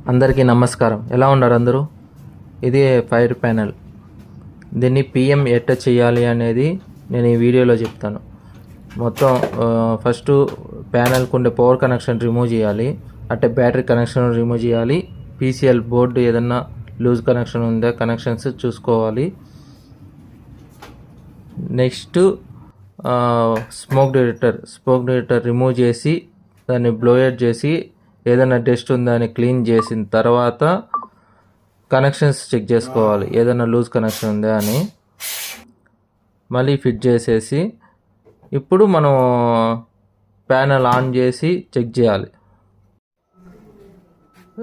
అందరికీ నమస్కారం. ఎలా ఉన్నారు అందరూ? ఇది ఫైర్ ప్యానెల్. దీన్ని పిఎం ఎట్ట చేయాలి అనేది నేను ఈ వీడియోలో చెప్తాను. మొత్తం ఫస్ట్ ప్యానెల్కి ఉండే పవర్ కనెక్షన్ రిమూవ్ చేయాలి, అంటే బ్యాటరీ కనెక్షన్ రిమూవ్ చేయాలి. పీసీఎల్ బోర్డు ఏదన్నా లూజ్ కనెక్షన్ ఉందా కనెక్షన్స్ చూసుకోవాలి. నెక్స్ట్ స్మోక్ డిటెక్టర్ రిమూవ్ చేసి దాన్ని బ్లోయర్ చేసి ఏదైనా డస్ట్ ఉందా అని క్లీన్ చేసిన తర్వాత కనెక్షన్స్ చెక్ చేసుకోవాలి, ఏదైనా లూజ్ కనెక్షన్ ఉందా అని. మళ్ళీ ఫిట్ చేసేసి ఇప్పుడు మనం ప్యానెల్ ఆన్ చేసి చెక్ చేయాలి.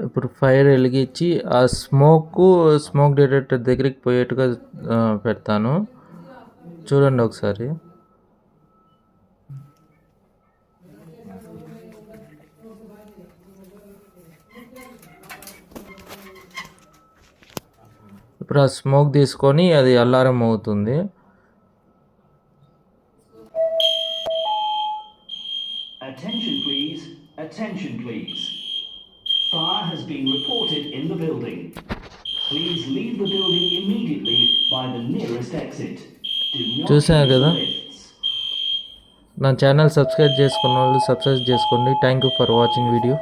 ఇప్పుడు ఫైర్ వెలిగించి ఆ స్మోక్ డిటెక్టర్ దగ్గరికి పోయేట్టుగా పెడతాను. చూడండి ఒకసారి. ఇప్పుడు ఆ స్మోక్ తీసుకొని అది అలారం అవుతుంది. Attention please. Attention please. Fire has been reported in the building. Please leave the building immediately by the nearest exit. Do not చూసారు use కదా, the lifts. నా ఛానల్ సబ్స్క్రైబ్ చేసుకున్న వాళ్ళు సబ్స్క్రైబ్ చేసుకోండి. Thank you for watching video.